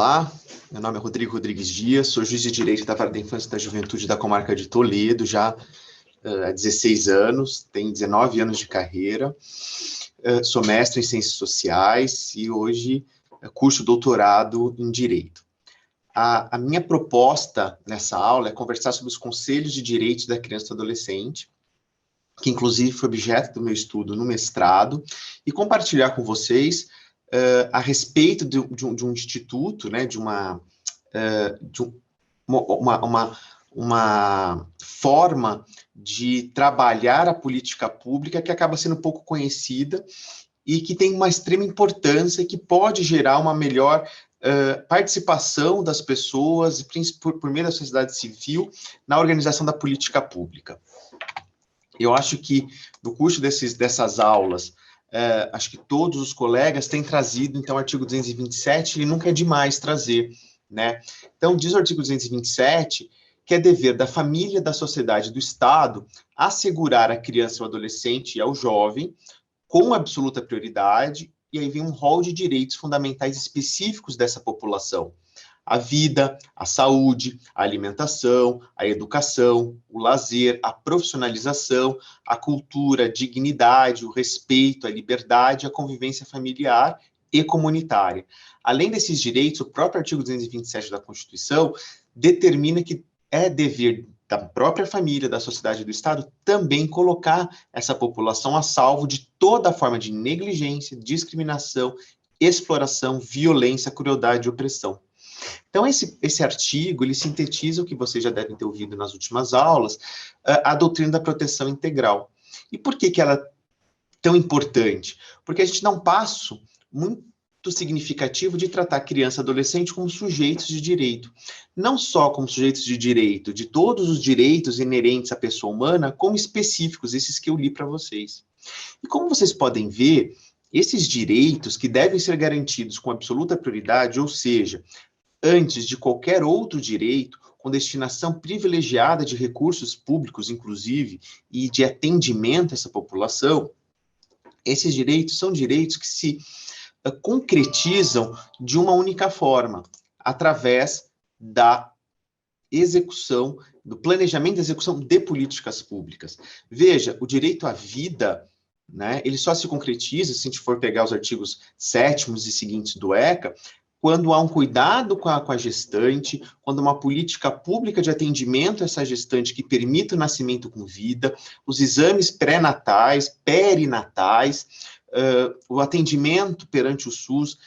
Olá, meu nome é Rodrigo Rodrigues Dias, sou juiz de Direito da Vara da Infância e da Juventude da Comarca de Toledo, já há 16 anos, tenho 19 anos de carreira, sou mestre em Ciências Sociais e hoje curso doutorado em Direito. A minha proposta nessa aula é conversar sobre os conselhos de direitos da criança e do adolescente, que inclusive foi objeto do meu estudo no mestrado, e compartilhar com vocês a respeito de um instituto, né, de uma forma de trabalhar a política pública que acaba sendo pouco conhecida e que tem uma extrema importância e que pode gerar uma melhor participação das pessoas, por meio da sociedade civil, na organização da política pública. Eu acho que no curso dessas aulas, acho que todos os colegas têm trazido, então, o artigo 227, e nunca é demais trazer, né? Então, diz o artigo 227 que é dever da família, da sociedade e do Estado assegurar à criança, ao adolescente e ao jovem, com absoluta prioridade, e aí vem um rol de direitos fundamentais específicos dessa população: a vida, a saúde, a alimentação, a educação, o lazer, a profissionalização, a cultura, a dignidade, o respeito, a liberdade, a convivência familiar e comunitária. Além desses direitos, o próprio artigo 227 da Constituição determina que é dever da própria família, da sociedade e do Estado também colocar essa população a salvo de toda forma de negligência, discriminação, exploração, violência, crueldade e opressão. Então, esse artigo, ele sintetiza o que vocês já devem ter ouvido nas últimas aulas, a doutrina da proteção integral. E por que ela é tão importante? Porque a gente dá um passo muito significativo de tratar criança e adolescente como sujeitos de direito. Não só como sujeitos de direito, de todos os direitos inerentes à pessoa humana, como específicos, esses que eu li para vocês. E como vocês podem ver, esses direitos que devem ser garantidos com absoluta prioridade, ou seja, antes de qualquer outro direito, com destinação privilegiada de recursos públicos, inclusive, e de atendimento a essa população, esses direitos são direitos que se concretizam de uma única forma, através da execução, do planejamento e execução de políticas públicas. Veja, o direito à vida, né, ele só se concretiza, se a gente for pegar os artigos 7º e seguintes do ECA, quando há um cuidado com a gestante, quando uma política pública de atendimento a essa gestante que permita o nascimento com vida, os exames pré-natais, perinatais, o atendimento perante o SUS,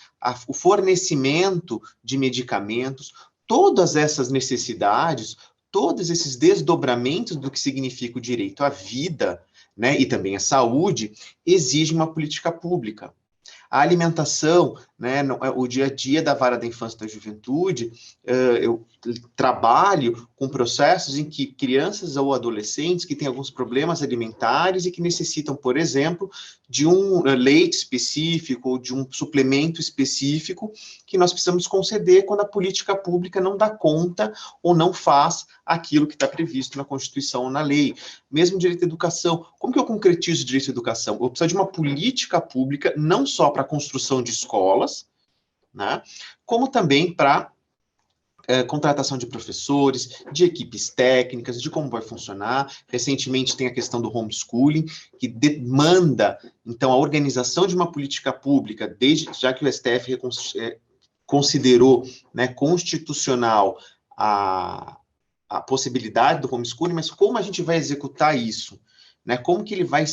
o fornecimento de medicamentos, todas essas necessidades, todos esses desdobramentos do que significa o direito à vida, né, e também à saúde, exigem uma política pública. A alimentação, né, o dia a dia da Vara da Infância e da Juventude, eu trabalho com processos em que crianças ou adolescentes que têm alguns problemas alimentares e que necessitam, por exemplo, de um leite específico ou de um suplemento específico que nós precisamos conceder quando a política pública não dá conta ou não faz aquilo que está previsto na Constituição ou na lei. Mesmo direito à educação. Como que eu concretizo o direito à educação? Eu preciso de uma política pública, não só para a construção de escolas, né, como também para contratação de professores, de equipes técnicas, de como vai funcionar. Recentemente tem a questão do homeschooling, que demanda, então, a organização de uma política pública, já que o STF considerou, né, constitucional a possibilidade do homeschooling, mas como a gente vai executar isso? Né, como que ele vai,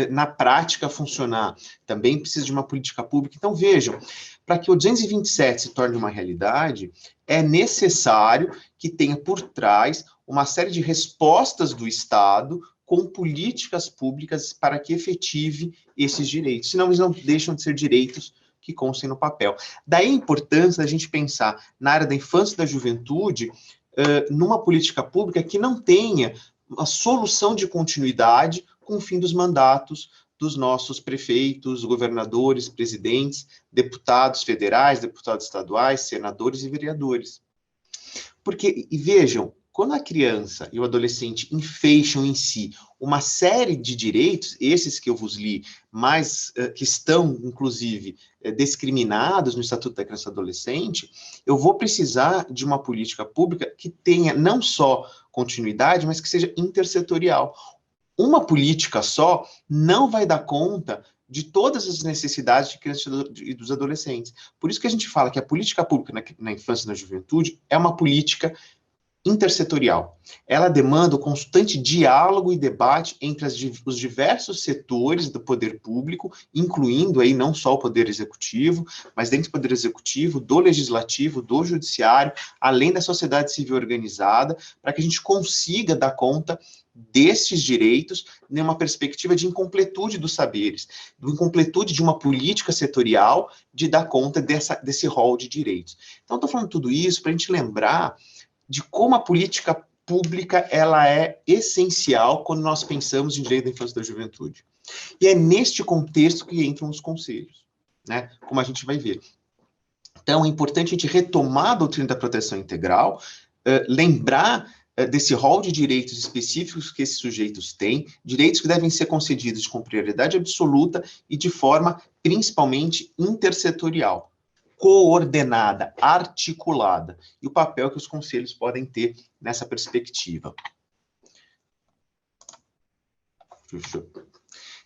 na prática, funcionar? Também precisa de uma política pública. Então, vejam, para que o 227 se torne uma realidade, é necessário que tenha por trás uma série de respostas do Estado com políticas públicas para que efetive esses direitos. Senão, eles não deixam de ser direitos que constem no papel. Daí a importância da gente pensar na área da infância e da juventude, numa política pública que não tenha uma solução de continuidade com o fim dos mandatos dos nossos prefeitos, governadores, presidentes, deputados federais, deputados estaduais, senadores e vereadores. Porque, e vejam, quando a criança e o adolescente enfeixam em si uma série de direitos, esses que eu vos li, mas que estão, inclusive, discriminados no Estatuto da Criança e do Adolescente, eu vou precisar de uma política pública que tenha não só continuidade, mas que seja intersetorial. Uma política só não vai dar conta de todas as necessidades de crianças e dos adolescentes. Por isso que a gente fala que a política pública na infância e na juventude é uma política intersetorial. Ela demanda o constante diálogo e debate entre os diversos setores do poder público, incluindo aí não só o poder executivo, mas dentro do poder executivo, do legislativo, do judiciário, além da sociedade civil organizada, para que a gente consiga dar conta destes direitos numa perspectiva de incompletude dos saberes, de incompletude de uma política setorial de dar conta desse rol de direitos. Então, estou falando tudo isso para a gente lembrar de como a política pública ela é essencial quando nós pensamos em direito da infância e da juventude. E é neste contexto que entram os conselhos, né? Como a gente vai ver. Então, é importante a gente retomar a doutrina da proteção integral, lembrar desse rol de direitos específicos que esses sujeitos têm, direitos que devem ser concedidos com prioridade absoluta e de forma, principalmente, intersetorial, coordenada, articulada, e o papel que os conselhos podem ter nessa perspectiva.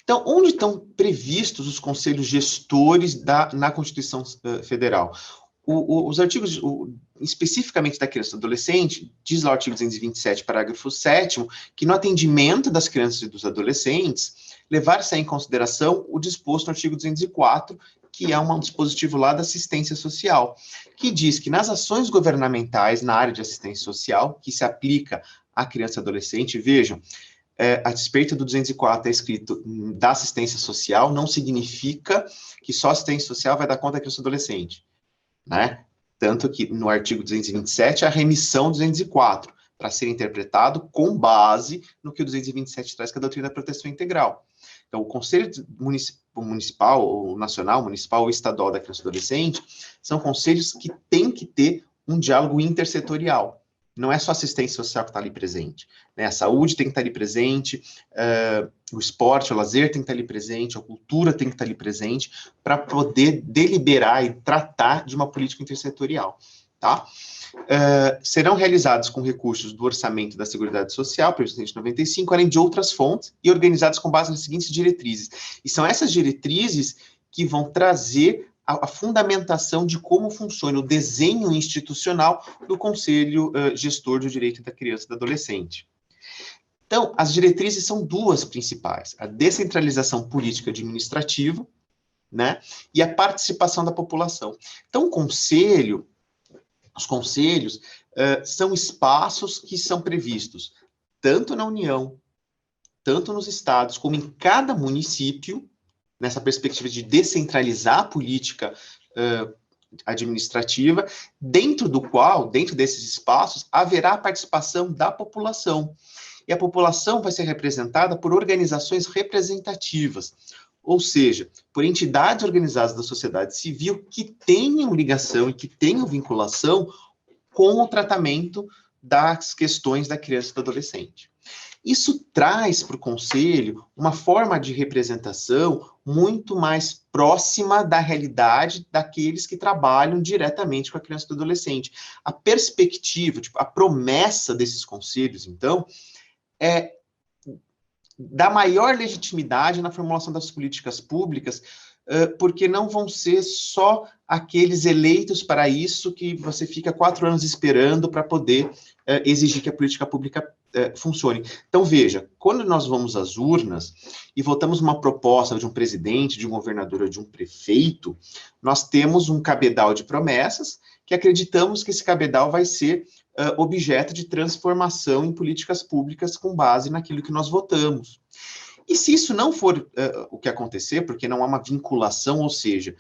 Então, onde estão previstos os conselhos gestores na Constituição Federal? Os artigos, especificamente da criança e do adolescente, diz lá o artigo 227, parágrafo 7º, que no atendimento das crianças e dos adolescentes, levar-se em consideração o disposto no artigo 204, que é um dispositivo lá da assistência social, que diz que nas ações governamentais na área de assistência social, que se aplica à criança e adolescente, vejam, a despeito do 204 é escrito da assistência social, não significa que só assistência social vai dar conta da criança e adolescente, né? Tanto que no artigo 227 a remissão 204, para ser interpretado com base no que o 227 traz, que é a doutrina da proteção integral. Então, o Conselho Municipal, ou Nacional, Municipal ou Estadual da Criança e do Adolescente são conselhos que têm que ter um diálogo intersetorial. Não é só a assistência social que está ali presente, né? A saúde tem que estar ali presente, o esporte, o lazer tem que estar ali presente, a cultura tem que estar ali presente, para poder deliberar e tratar de uma política intersetorial, tá? Serão realizados com recursos do orçamento da Seguridade Social, previsto em 95, além de outras fontes, e organizados com base nas seguintes diretrizes. E são essas diretrizes que vão trazer a fundamentação de como funciona o desenho institucional do Conselho Gestor do Direito da Criança e do Adolescente. Então, as diretrizes são duas principais: a descentralização política administrativa, né, e a participação da população. Então, os conselhos são espaços que são previstos tanto na União, tanto nos estados, como em cada município, nessa perspectiva de descentralizar a política administrativa, dentro desses espaços, haverá a participação da população. E a população vai ser representada por organizações representativas, ou seja, por entidades organizadas da sociedade civil que tenham ligação e que tenham vinculação com o tratamento das questões da criança e do adolescente. Isso traz para o Conselho uma forma de representação muito mais próxima da realidade daqueles que trabalham diretamente com a criança e do adolescente. A perspectiva, a promessa desses conselhos, então, é dar maior legitimidade na formulação das políticas públicas, porque não vão ser só aqueles eleitos para isso que você fica 4 anos esperando para poder exigir que a política pública funcione. Então, veja, quando nós vamos às urnas e votamos uma proposta de um presidente, de um governador ou de um prefeito, nós temos um cabedal de promessas que acreditamos que esse cabedal vai ser objeto de transformação em políticas públicas com base naquilo que nós votamos. E se isso não for o que acontecer, porque não há uma vinculação, ou seja,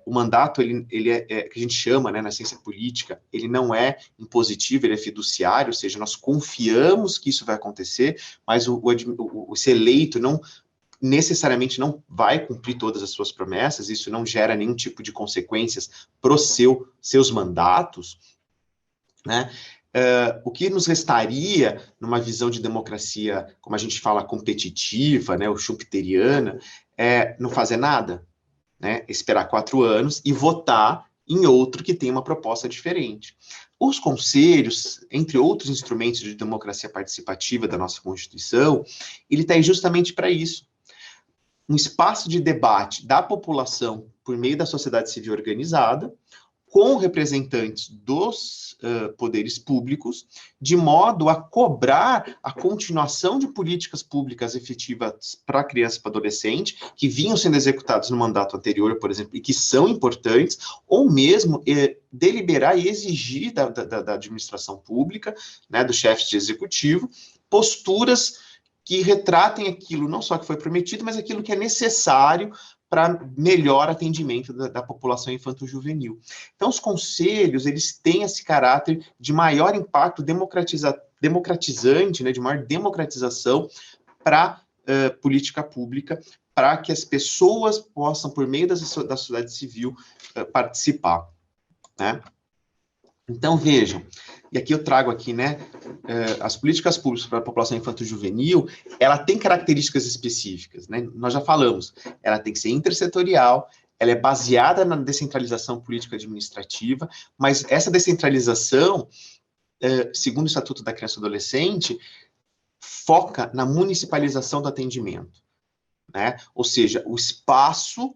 o mandato, ele é que a gente chama, né, na ciência política, ele não é impositivo, ele é fiduciário, ou seja, nós confiamos que isso vai acontecer, mas esse eleito não necessariamente não vai cumprir todas as suas promessas, isso não gera nenhum tipo de consequências para os seus mandatos, né? O que nos restaria, numa visão de democracia, como a gente fala, competitiva, né, ou schumpeteriana, é não fazer nada, né, esperar 4 anos e votar em outro que tem uma proposta diferente. Os conselhos, entre outros instrumentos de democracia participativa da nossa Constituição, ele está aí justamente para isso. Um espaço de debate da população por meio da sociedade civil organizada, com representantes dos poderes públicos, de modo a cobrar a continuação de políticas públicas efetivas para criança e para adolescente, que vinham sendo executadas no mandato anterior, por exemplo, e que são importantes, ou mesmo deliberar e exigir da administração pública, né, dos chefes de executivo, posturas que retratem aquilo, não só que foi prometido, mas aquilo que é necessário para melhor atendimento da população infanto-juvenil. Então, os conselhos, eles têm esse caráter de maior impacto democratizante, né, de maior democratização para política pública, para que as pessoas possam, por meio da sociedade civil, participar, né? Então, vejam, e aqui eu trago aqui, né, as políticas públicas para a população infanto-juvenil, ela tem características específicas, né, nós já falamos, ela tem que ser intersetorial, ela é baseada na descentralização política administrativa, mas essa descentralização, segundo o Estatuto da Criança e do Adolescente, foca na municipalização do atendimento, né, ou seja, o espaço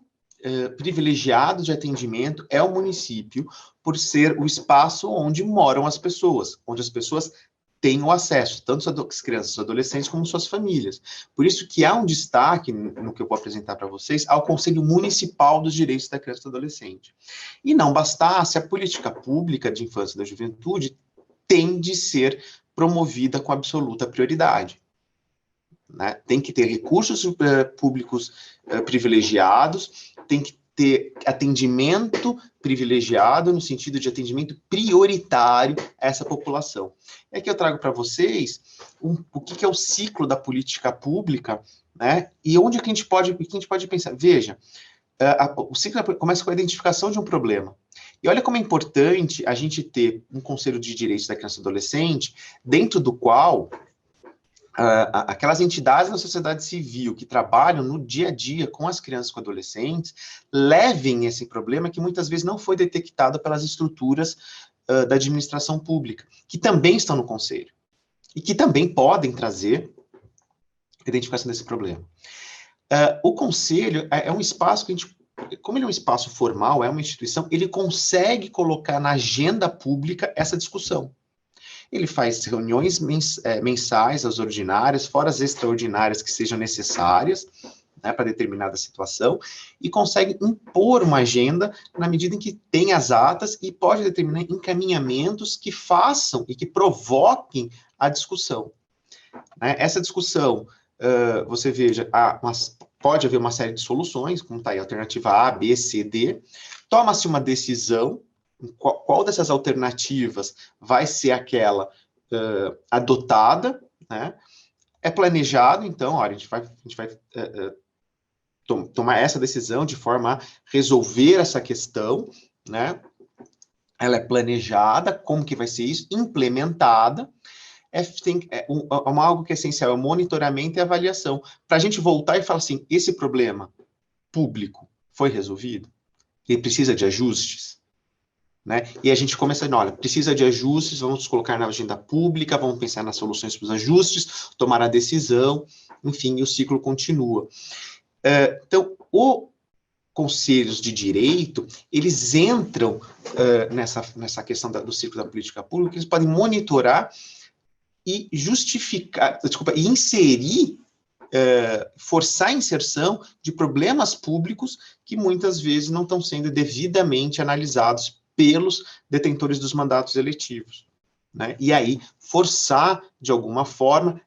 privilegiado de atendimento é o município, por ser o espaço onde moram as pessoas, onde as pessoas têm o acesso, tanto as crianças e adolescentes como suas famílias. Por isso que há um destaque, no que eu vou apresentar para vocês, ao Conselho Municipal dos Direitos da Criança e do Adolescente. E não bastasse, a política pública de infância e da juventude tem de ser promovida com absoluta prioridade, né? Tem que ter recursos públicos privilegiados, tem que ter atendimento privilegiado, no sentido de atendimento prioritário a essa população. E aqui eu trago para vocês o que é o ciclo da política pública, né? E onde que a gente pode pensar. Veja, o ciclo começa com a identificação de um problema. E olha como é importante a gente ter um Conselho de Direitos da Criança e do Adolescente, dentro do qual aquelas entidades da sociedade civil que trabalham no dia a dia com as crianças e com adolescentes levem esse problema que muitas vezes não foi detectado pelas estruturas da administração pública, que também estão no conselho, e que também podem trazer a identificação desse problema. O conselho é um espaço que a gente, como ele é um espaço formal, é uma instituição, ele consegue colocar na agenda pública essa discussão. Ele faz reuniões mensais, as ordinárias, fora as extraordinárias que sejam necessárias, né, para determinada situação, e consegue impor uma agenda na medida em que tem as atas e pode determinar encaminhamentos que façam e que provoquem a discussão, né? Essa discussão, você veja, pode haver uma série de soluções, como está aí, alternativa A, B, C, D, toma-se uma decisão. Qual dessas alternativas vai ser aquela adotada, né? É planejado, então, olha, a gente vai tomar essa decisão de forma a resolver essa questão, né? Ela é planejada, como que vai ser isso? Implementada, algo que é essencial, é o monitoramento e avaliação, para a gente voltar e falar assim, esse problema público foi resolvido? Ele precisa de ajustes? Né? E a gente começa, olha, precisa de ajustes, vamos colocar na agenda pública, vamos pensar nas soluções para os ajustes, tomar a decisão, enfim, e o ciclo continua. Então, os conselhos de direito, eles entram nessa questão do ciclo da política pública, eles podem monitorar e e inserir, forçar a inserção de problemas públicos que muitas vezes não estão sendo devidamente analisados pelos detentores dos mandatos eletivos, né? E aí forçar, de alguma forma,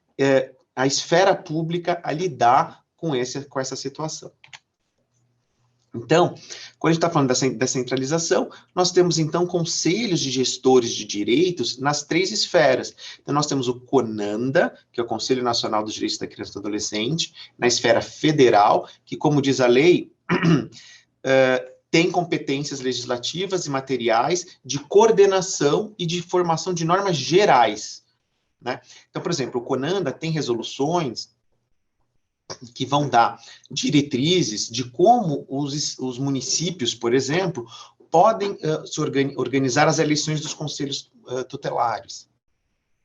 a esfera pública a lidar com essa situação. Então, quando a gente está falando dessa descentralização, nós temos, então, conselhos de gestores de direitos nas 3 esferas. Então, nós temos o CONANDA, que é o Conselho Nacional dos Direitos da Criança e do Adolescente, na esfera federal, que, como diz a lei, tem competências legislativas e materiais de coordenação e de formação de normas gerais, né? Então, por exemplo, o CONANDA tem resoluções que vão dar diretrizes de como os municípios, por exemplo, podem organizar as eleições dos conselhos tutelares,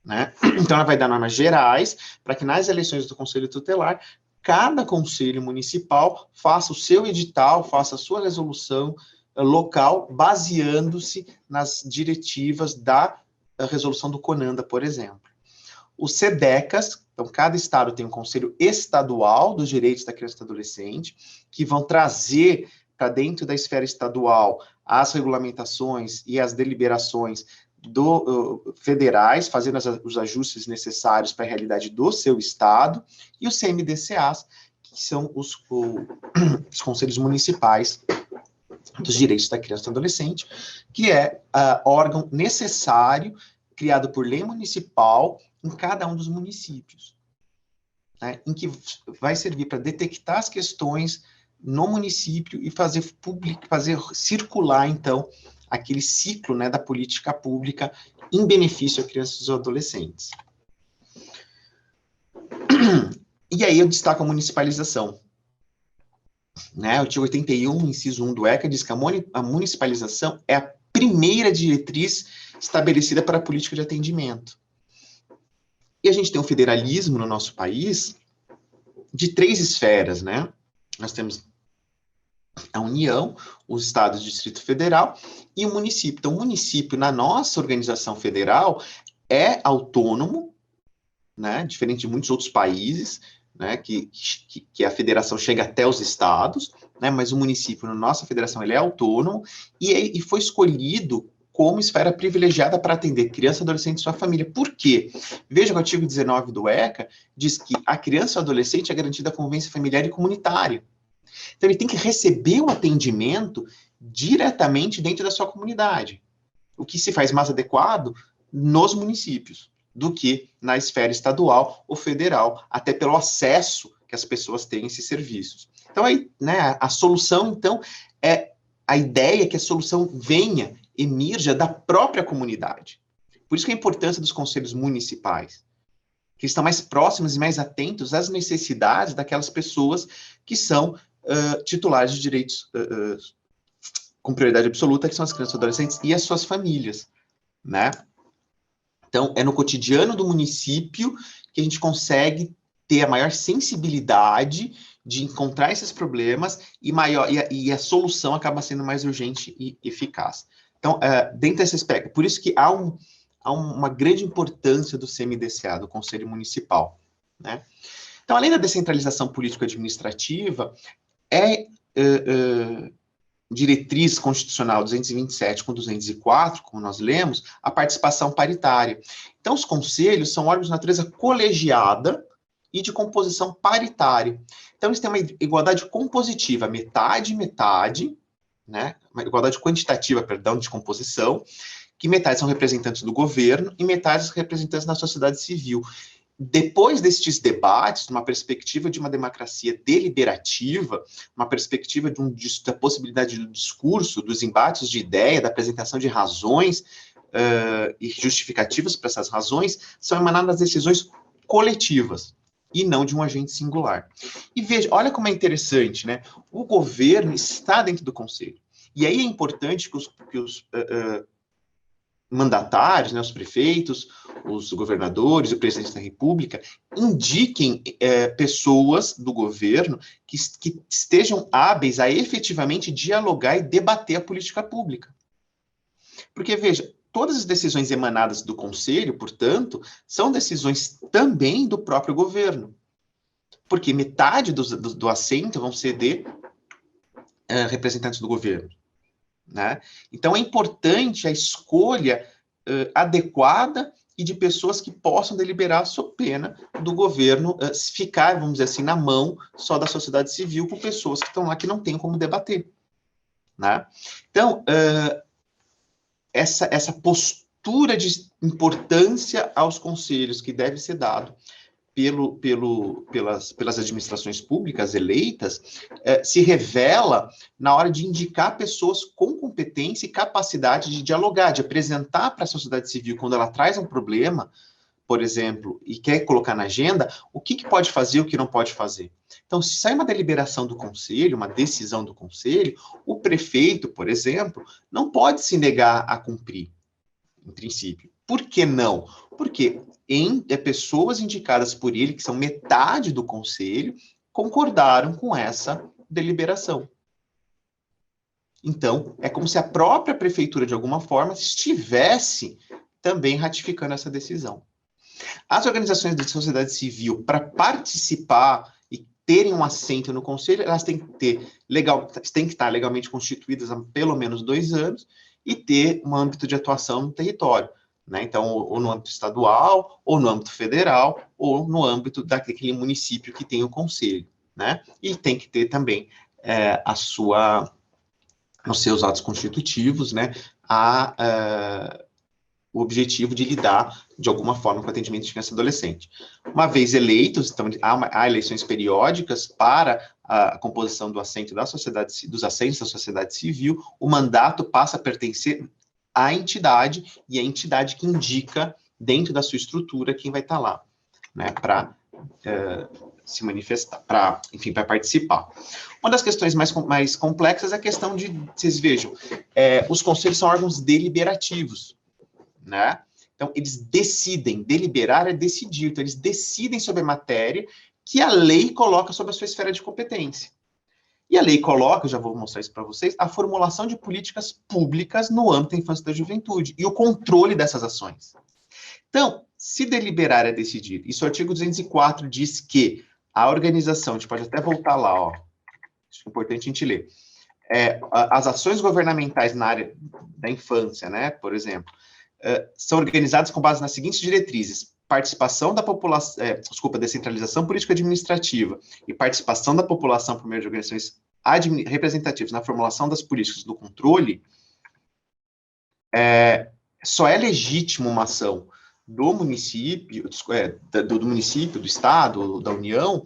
né? Então, ela vai dar normas gerais para que nas eleições do conselho tutelar, cada conselho municipal faça o seu edital, faça a sua resolução local, baseando-se nas diretivas da resolução do CONANDA, por exemplo. Os SEDECAS, então cada estado tem um conselho estadual dos direitos da criança e do adolescente, que vão trazer para dentro da esfera estadual as regulamentações e as deliberações federais, fazendo os ajustes necessários para a realidade do seu estado, e os CMDCAs, que são os conselhos municipais dos direitos da criança e do adolescente, que é órgão necessário, criado por lei municipal, em cada um dos municípios, né, em que vai servir para detectar as questões no município e fazer circular, então, aquele ciclo, né, da política pública em benefício a crianças e adolescentes. E aí eu destaco a municipalização. Né, o artigo 81, inciso 1 do ECA, diz que a municipalização é a primeira diretriz estabelecida para a política de atendimento. E a gente tem um federalismo no nosso país de 3 esferas, né? Nós temos a União, os estados do Distrito Federal e o município. Então, o município, na nossa organização federal, é autônomo, né? Diferente de muitos outros países, né? Que a federação chega até os estados, né? Mas o município, na nossa federação, ele é autônomo e foi escolhido como esfera privilegiada para atender criança, adolescente e sua família. Por quê? Veja que o artigo 19 do ECA diz que a criança ou adolescente é garantida a convivência familiar e comunitária. Então, ele tem que receber o atendimento diretamente dentro da sua comunidade, o que se faz mais adequado nos municípios do que na esfera estadual ou federal, até pelo acesso que as pessoas têm a esses serviços. Então, aí, né, a solução, então, é a ideia que a solução emerja da própria comunidade. Por isso que a importância dos conselhos municipais, que estão mais próximos e mais atentos às necessidades daquelas pessoas que são titulares de direitos com prioridade absoluta, que são as crianças e adolescentes e as suas famílias, né? Então, é no cotidiano do município que a gente consegue ter a maior sensibilidade de encontrar esses problemas e a solução acaba sendo mais urgente e eficaz. Então, dentro desse aspecto, por isso que há uma grande importância do CMDCA, do Conselho Municipal, né? Então, além da descentralização político-administrativa, diretriz constitucional 227 com 204, como nós lemos, a participação paritária. Então, os conselhos são órgãos de natureza colegiada e de composição paritária. Então, eles têm uma igualdade compositiva, metade, né? Uma igualdade quantitativa, perdão, de composição, que metade são representantes do governo e metade são representantes da sociedade civil. Depois destes debates, uma perspectiva de uma democracia deliberativa, uma perspectiva da possibilidade do discurso, dos embates de ideia, da apresentação de razões e justificativas para essas razões, são emanadas decisões coletivas e não de um agente singular. E veja, olha como é interessante, né? O governo está dentro do conselho. E aí é importante que os mandatários, né, os prefeitos, os governadores, o presidente da República, indiquem pessoas do governo que estejam hábeis a efetivamente dialogar e debater a política pública. Porque, veja, todas as decisões emanadas do Conselho, portanto, são decisões também do próprio governo. Porque metade do assento vão ser de representantes do governo. Né? Então, é importante a escolha adequada e de pessoas que possam deliberar sob pena do governo ficar, vamos dizer assim, na mão só da sociedade civil com pessoas que estão lá que não têm como debater. Né? Então, essa postura de importância aos conselhos que deve ser dado pelas administrações públicas eleitas, se revela na hora de indicar pessoas com competência e capacidade de dialogar, de apresentar para a sociedade civil, quando ela traz um problema, por exemplo, e quer colocar na agenda, o que pode fazer, o que não pode fazer. Então, se sai uma deliberação do conselho, uma decisão do conselho, o prefeito, por exemplo, não pode se negar a cumprir, em princípio. Por que não? Porque pessoas indicadas por ele, que são metade do conselho, concordaram com essa deliberação. Então, é como se a própria prefeitura, de alguma forma, estivesse também ratificando essa decisão. As organizações da sociedade civil, para participar e terem um assento no conselho, elas têm que estar legalmente constituídas há pelo menos 2 anos e ter um âmbito de atuação no território, né? Então, ou no âmbito estadual, ou no âmbito federal, ou no âmbito daquele município que tem o conselho, né? E tem que ter também nos seus atos constitutivos, né, o objetivo de lidar, de alguma forma, com o atendimento de criança e adolescente. Uma vez eleitos, então, há eleições periódicas para a composição do assento dos assentos da sociedade civil, o mandato passa a pertencer à entidade, e a entidade que indica, dentro da sua estrutura, quem vai estar lá, né, para se manifestar, para participar. Uma das questões mais complexas é a questão de, vocês vejam, os conselhos são órgãos deliberativos, né? Então, eles decidem, deliberar é decidir, então eles decidem sobre a matéria que a lei coloca sob a sua esfera de competência. E a lei coloca, eu já vou mostrar isso para vocês, a formulação de políticas públicas no âmbito da infância e da juventude, e o controle dessas ações. Então, se deliberar é decidir, isso o artigo 204 diz que a organização, a gente pode até voltar lá, ó, acho que é importante a gente ler, as ações governamentais na área da infância, né, por exemplo, são organizadas com base nas seguintes diretrizes: participação da população, descentralização política administrativa e participação da população por meio de organizações representativas na formulação das políticas do controle. Só é legítima uma ação do município, do Estado, da União,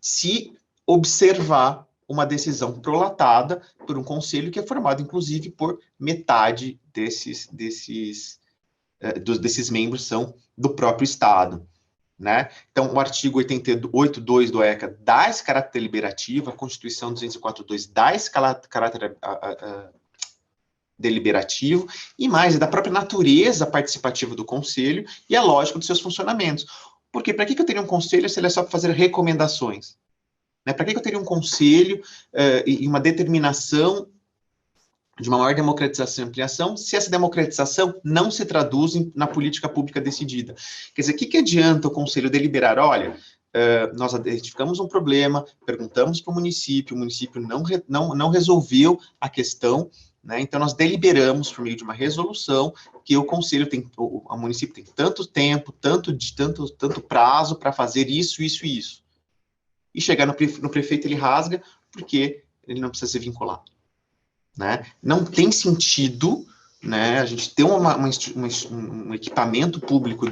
se observar uma decisão prolatada por um conselho que é formado, inclusive, por metade desses membros são do próprio Estado, né? Então, o artigo 88.2 do ECA dá esse caráter deliberativo, a Constituição 204.2 dá esse caráter deliberativo, e mais, é da própria natureza participativa do conselho e a lógica dos seus funcionamentos. Porque para que eu teria um conselho se ele é só para fazer recomendações? Né? Para que eu teria um conselho e uma determinação de uma maior democratização e ampliação, se essa democratização não se traduz na política pública decidida? Quer dizer, o que adianta o conselho deliberar? Olha, nós identificamos um problema, perguntamos para o município não resolveu a questão, né? Então nós deliberamos por meio de uma resolução que o conselho o município tem tanto tempo, tanto prazo para fazer isso, isso e isso. E chegar no prefeito, ele rasga, porque ele não precisa ser vinculado, né? Não tem sentido, né, a gente ter um equipamento público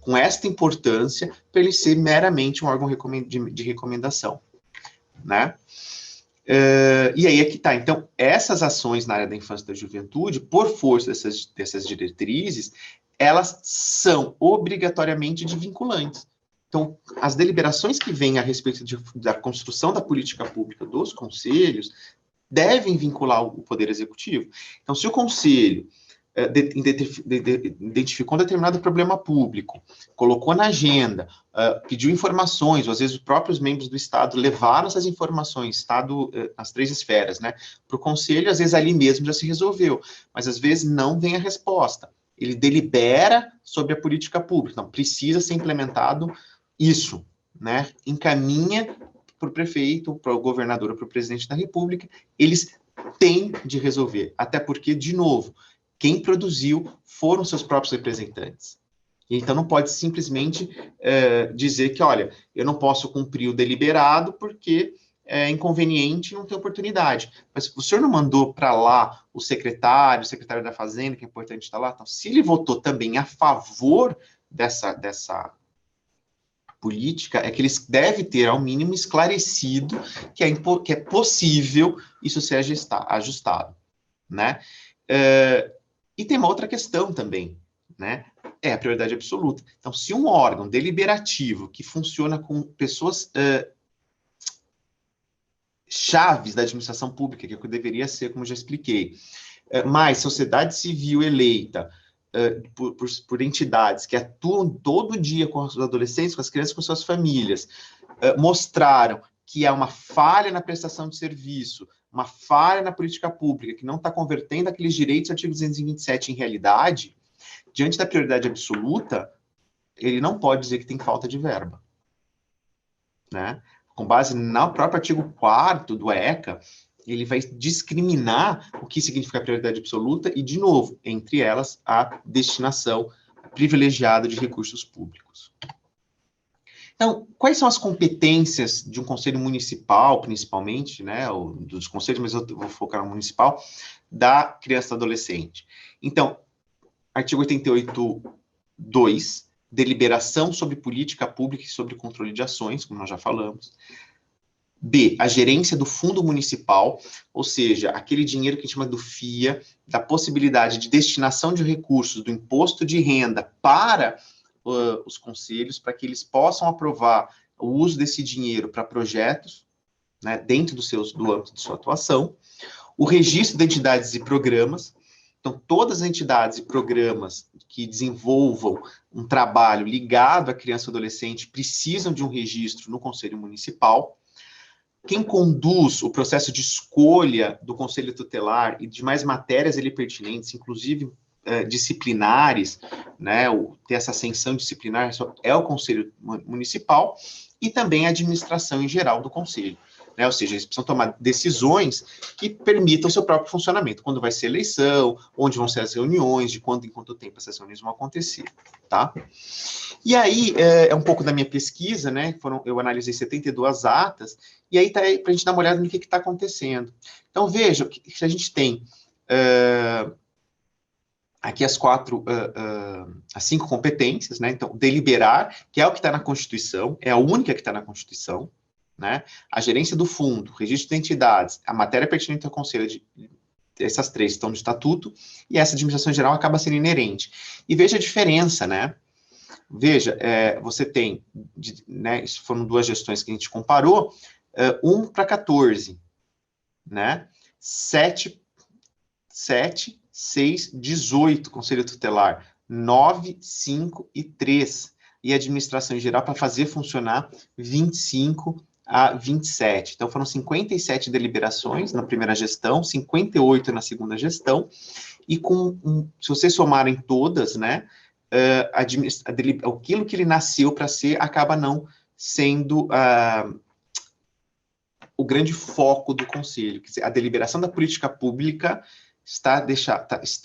com esta importância, para ele ser meramente um órgão de recomendação, né? E aí é que está. Então, essas ações na área da infância e da juventude, por força dessas diretrizes, elas são obrigatoriamente vinculantes. Então, as deliberações que vêm a respeito da construção da política pública dos conselhos devem vincular o Poder Executivo. Então, se o Conselho identificou um determinado problema público, colocou na agenda, pediu informações, ou às vezes os próprios membros do Estado levaram essas informações, Estado, as 3 esferas, né, para o Conselho, às vezes ali mesmo já se resolveu, mas às vezes não vem a resposta. Ele delibera sobre a política pública, não, precisa ser implementado isso, né, encaminha para o prefeito, para o governador ou para o presidente da República, eles têm de resolver, até porque, de novo, quem produziu foram seus próprios representantes. Então, não pode simplesmente dizer que, olha, eu não posso cumprir o deliberado porque é inconveniente e não tem oportunidade. Mas o senhor não mandou para lá o secretário da Fazenda, que é importante estar lá? Então, se ele votou também a favor dessa política é que eles devem ter, ao mínimo, esclarecido que é possível isso ser ajustado, né? E tem uma outra questão também, né? É a prioridade absoluta. Então, se um órgão deliberativo que funciona com pessoas chaves da administração pública, que é o que deveria ser, como já expliquei, mas sociedade civil eleita por entidades que atuam todo dia com os adolescentes, com as crianças, com suas famílias, mostraram que há uma falha na prestação de serviço, uma falha na política pública, que não está convertendo aqueles direitos do artigo 227 em realidade, diante da prioridade absoluta, ele não pode dizer que tem falta de verba, né? Com base no próprio artigo 4º do ECA, ele vai discriminar o que significa prioridade absoluta e, de novo, entre elas, a destinação privilegiada de recursos públicos. Então, quais são as competências de um conselho municipal, principalmente, né, ou dos conselhos, mas eu vou focar no municipal, da criança e do adolescente? Então, artigo 88.2, deliberação sobre política pública e sobre controle de ações, como nós já falamos. B, a gerência do fundo municipal, ou seja, aquele dinheiro que a gente chama do FIA, da possibilidade de destinação de recursos do imposto de renda para os conselhos, para que eles possam aprovar o uso desse dinheiro para projetos, né, dentro do âmbito de sua atuação. O registro de entidades e programas. Então, todas as entidades e programas que desenvolvam um trabalho ligado à criança e adolescente precisam de um registro no Conselho Municipal. Quem conduz o processo de escolha do Conselho Tutelar e de mais matérias ali pertinentes, inclusive disciplinares, né, ter essa ascensão disciplinar, é o Conselho Municipal e também a administração em geral do Conselho. Né? Ou seja, eles precisam tomar decisões que permitam o seu próprio funcionamento, quando vai ser eleição, onde vão ser as reuniões, de quanto em quanto tempo essas reuniões vão acontecer, tá? E aí, é um pouco da minha pesquisa, né? Eu analisei 72 atas, e aí tá aí para a gente dar uma olhada no que está acontecendo. Então, veja, que a gente tem aqui as 5 competências, né? Então, deliberar, que é o que está na Constituição, é a única que está na Constituição, né? A gerência do fundo, registro de entidades, a matéria pertinente ao conselho, essas 3 estão no estatuto, e essa administração geral acaba sendo inerente. E veja a diferença, né? Veja, você tem, né, isso foram 2 gestões que a gente comparou, 1 para 14, né? 7, 6, 18, Conselho Tutelar, 9, 5 e 3. E a administração em geral para fazer funcionar 25 a 27. Então, foram 57 deliberações na primeira gestão, 58 na segunda gestão, e se vocês somarem todas, né, aquilo que ele nasceu para ser acaba não sendo o grande foco do Conselho. Quer dizer, a deliberação da política pública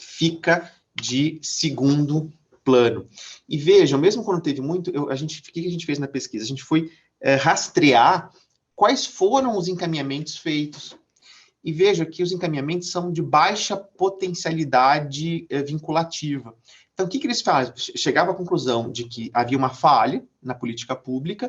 fica de segundo plano. E vejam, mesmo quando teve muito, o que a gente fez na pesquisa? A gente foi rastrear quais foram os encaminhamentos feitos. E veja que os encaminhamentos são de baixa potencialidade vinculativa. Então, o que eles fazem? Chegava à conclusão de que havia uma falha na política pública,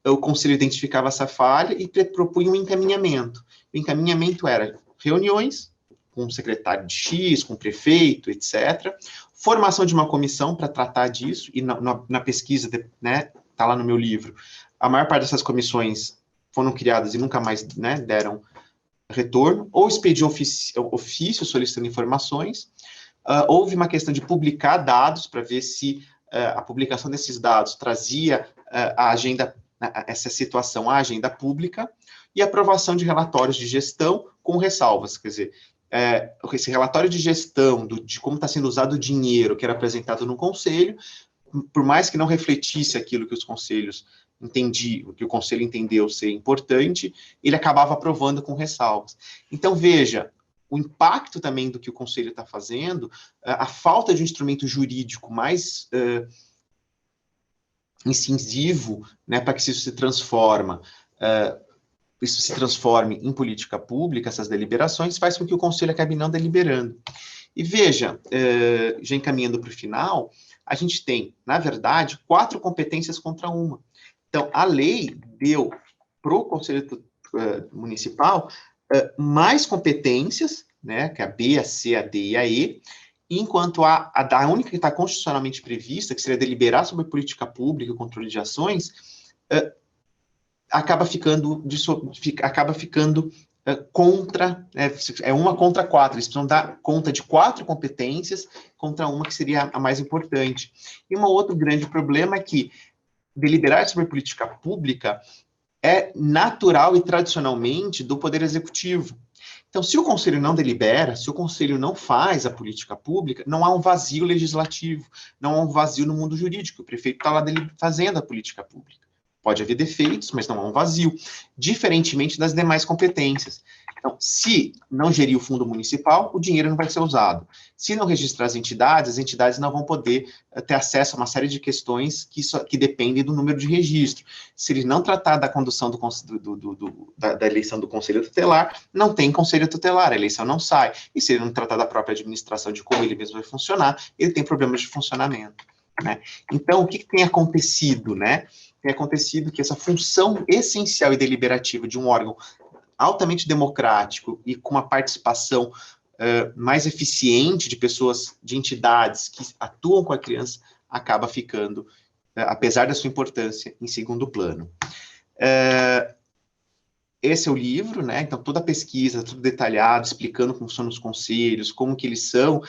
o Conselho identificava essa falha e propunha um encaminhamento. O encaminhamento era reuniões com o secretário de X, com o prefeito, etc., formação de uma comissão para tratar disso, e na pesquisa, né, está lá no meu livro, a maior parte dessas comissões foram criadas e nunca mais, né, deram retorno, ou expedir ofício solicitando informações. Houve uma questão de publicar dados para ver se a publicação desses dados trazia essa situação à agenda pública, e aprovação de relatórios de gestão com ressalvas, quer dizer, esse relatório de gestão de como está sendo usado o dinheiro que era apresentado no Conselho, por mais que não refletisse aquilo que os conselhos entendiam, que o Conselho entendeu ser importante, ele acabava aprovando com ressalvas. Então, veja, o impacto também do que o Conselho está fazendo, a falta de um instrumento jurídico mais incisivo, né, para que isso se transforme em política pública, essas deliberações, faz com que o Conselho acabe não deliberando. E veja, já encaminhando para o final, a gente tem, na verdade, 4 competências contra uma. Então, a lei deu para o Conselho Municipal mais competências, né, que é a B, a C, a D e a E, enquanto a única que está constitucionalmente prevista, que seria deliberar sobre política pública e controle de ações, acaba ficando contra, é uma contra 4, eles precisam dar conta de 4 competências contra uma que seria a mais importante. E um outro grande problema é que deliberar sobre política pública é natural e tradicionalmente do Poder Executivo. Então, se o Conselho não delibera, se o Conselho não faz a política pública, não há um vazio legislativo, não há um vazio no mundo jurídico. O prefeito está lá fazendo a política pública. Pode haver defeitos, mas não há um vazio, diferentemente das demais competências. Então, se não gerir o fundo municipal, o dinheiro não vai ser usado. Se não registrar as entidades não vão poder ter acesso a uma série de questões que dependem do número de registro. Se ele não tratar da condução da eleição do conselho tutelar, não tem conselho tutelar, a eleição não sai. E se ele não tratar da própria administração de como ele mesmo vai funcionar, ele tem problemas de funcionamento, né? Então, o que tem acontecido, né? Tem acontecido que essa função essencial e deliberativa de um órgão altamente democrático e com uma participação mais eficiente de pessoas, de entidades que atuam com a criança, acaba ficando, apesar da sua importância, em segundo plano. Esse é o livro, né? Então, toda a pesquisa, tudo detalhado, explicando como são os conselhos, como que eles são,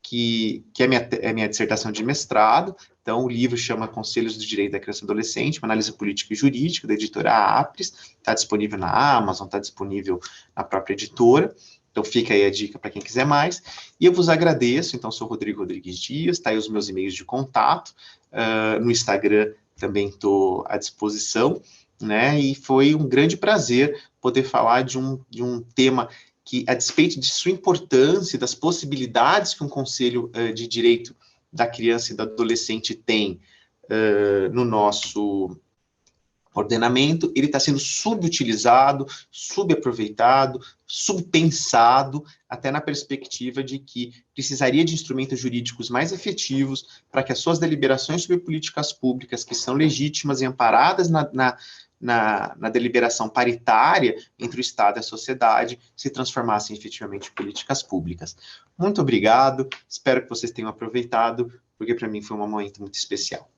que é a minha dissertação de mestrado. Então, o livro chama Conselhos do Direito da Criança e Adolescente, uma análise política e jurídica, da editora Apres, está disponível na Amazon, está disponível na própria editora, então fica aí a dica para quem quiser mais, e eu vos agradeço. Então, sou Rodrigo Rodrigues Dias, está aí os meus e-mails de contato, no Instagram também estou à disposição, né, e foi um grande prazer poder falar de um tema que, a despeito de sua importância, das possibilidades que um conselho de direito da criança e do adolescente tem no nosso ordenamento, ele está sendo subutilizado, subaproveitado, subpensado, até na perspectiva de que precisaria de instrumentos jurídicos mais efetivos para que as suas deliberações sobre políticas públicas, que são legítimas e amparadas na deliberação paritária entre o Estado e a sociedade, se transformassem efetivamente em políticas públicas. Muito obrigado, espero que vocês tenham aproveitado, porque para mim foi um momento muito especial.